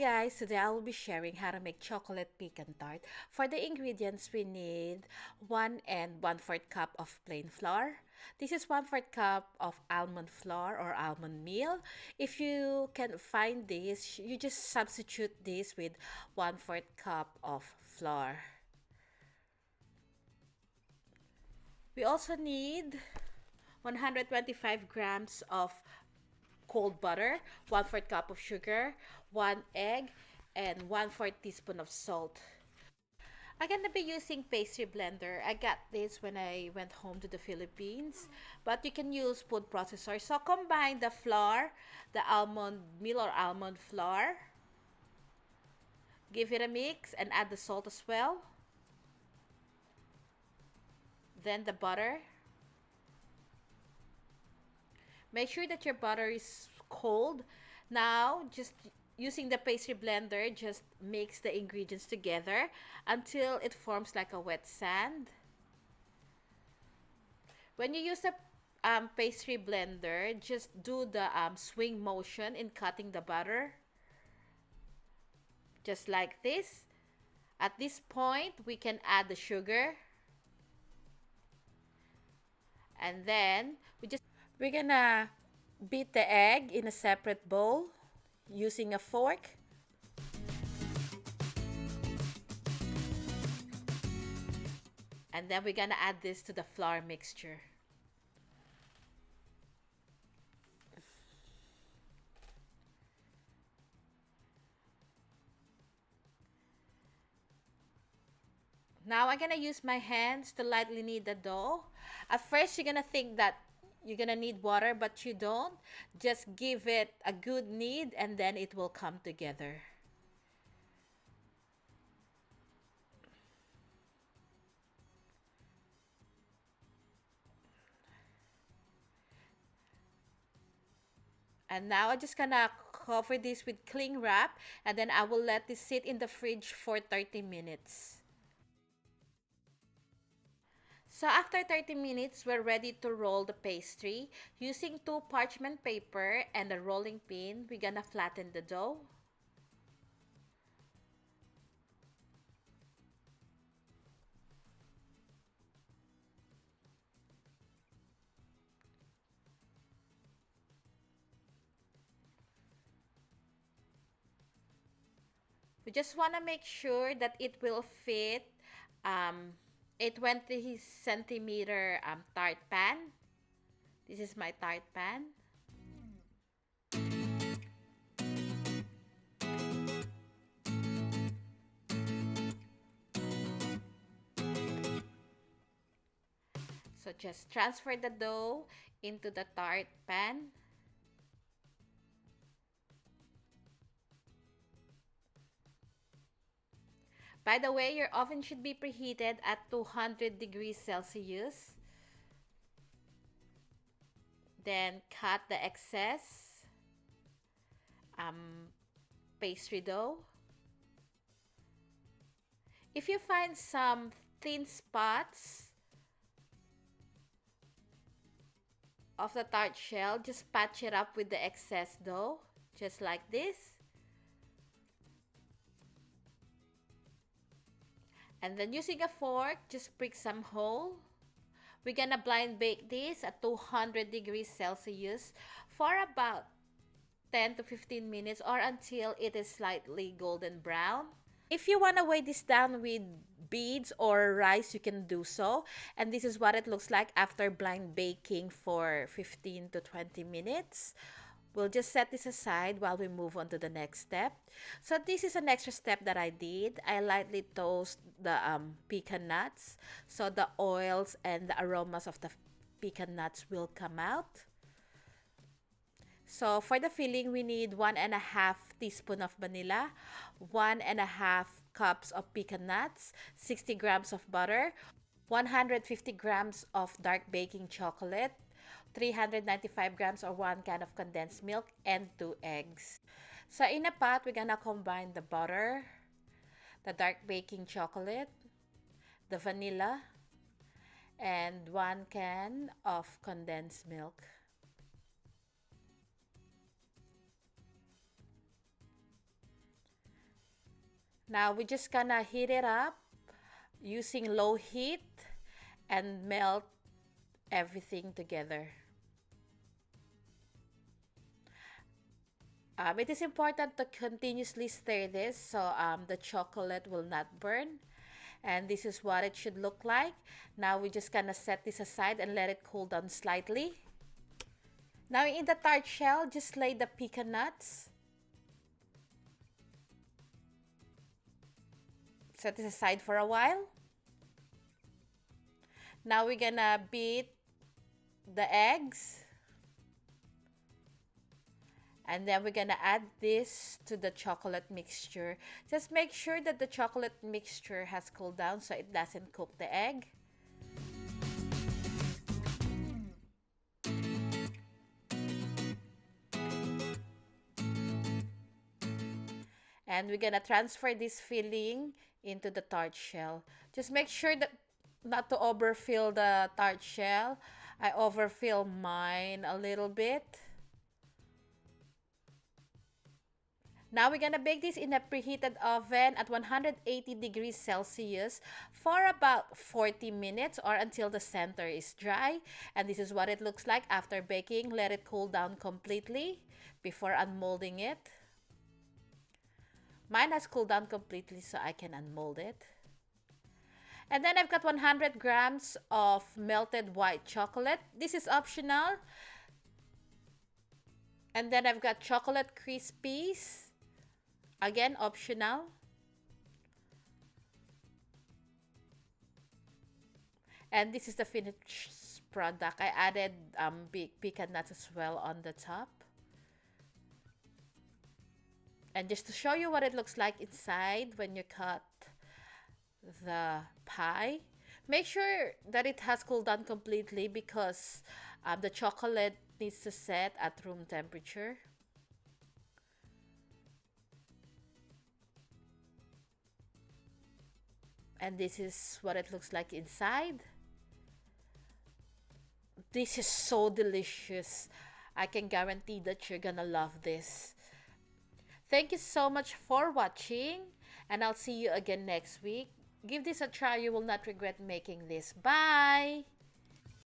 Guys, today I will be sharing how to make chocolate pecan tart. For the ingredients, we need 1 and 1/4 cup of plain flour. This is 1/4 cup of almond flour or almond meal. If you can find this, you just substitute this with 1/4 cup of flour. We also need 125 grams of cold butter, 1/4 cup of sugar, 1 egg, and 1/4 teaspoon of salt. I'm gonna be using pastry blender. I got this when I went home to the Philippines, but you can use food processor. So combine the flour, the almond meal or almond flour. Give it a mix and add the salt as well. Then the butter. Make sure that your butter is cold. Now, just using the pastry blender, just mix the ingredients together until it forms like a wet sand. When you use the pastry blender, just do the swing motion in cutting the butter. Just like this. At this point, we can add the sugar. And then, we're gonna beat the egg in a separate bowl using a fork. And then we're gonna add this to the flour mixture. Now I'm gonna use my hands to lightly knead the dough. At first you're gonna think that you're gonna need water, but you don't. Just give it a good knead and then it will come together. And now I'm just gonna cover this with cling wrap and then I will let this sit in the fridge for 30 minutes. So after 30 minutes, we're ready to roll the pastry. Using 2 parchment paper and a rolling pin, we're gonna flatten the dough. We just want to make sure that it will fit a 20 centimeter tart pan. This is my tart pan. So just transfer the dough into the tart pan. By the way, your oven should be preheated at 200 degrees Celsius. Then cut the excess pastry dough. If you find some thin spots of the tart shell, just patch it up with the excess dough, just like this. And then using a fork, just prick some hole. We're gonna blind bake this at 200 degrees Celsius for about 10 to 15 minutes or until it is slightly golden brown. If you want to weigh this down with beads or rice, you can do so. And this is what it looks like after blind baking for 15 to 20 minutes. We'll just set this aside while we move on to the next step. So this is an extra step that I did. I lightly toast the pecan nuts so the oils and the aromas of the pecan nuts will come out. So for the filling, we need 1.5 teaspoon of vanilla, 1.5 cups of pecan nuts, 60 grams of butter, 150 grams of dark baking chocolate, 395 grams or 1 can of condensed milk, and 2 eggs. So in a pot, we're gonna combine the butter, the dark baking chocolate, the vanilla, and 1 can of condensed milk. Now we're just gonna heat it up using low heat and melt everything together. It is important to continuously stir this so the chocolate will not burn. And this is what it should look like. Now we're just gonna set this aside and let it cool down slightly. Now in the tart shell, just lay the pecan nuts. Set this aside for a while. Now we're gonna beat the eggs. And then we're gonna add this to the chocolate mixture. Just make sure that the chocolate mixture has cooled down so it doesn't cook the egg. And we're gonna transfer this filling into the tart shell. Just make sure that not to overfill the tart shell. I overfill mine a little bit. Now we're gonna bake this in a preheated oven at 180 degrees Celsius for about 40 minutes or until the center is dry. And this is what it looks like after baking. Let it cool down completely before unmolding it. Mine has cooled down completely so I can unmold it. And then I've got 100 grams of melted white chocolate. This is optional. And then I've got chocolate crispies. Again, optional. And this is the finished product. I added big pecan nuts as well on the top. And just to show you what it looks like inside when you cut the pie, make sure that it has cooled down completely because the chocolate needs to set at room temperature. And this is what it looks like inside. This is so delicious. I can guarantee that you're gonna love this. Thank you so much for watching, and I'll see you again next week. Give this a try. You will not regret making this. Bye!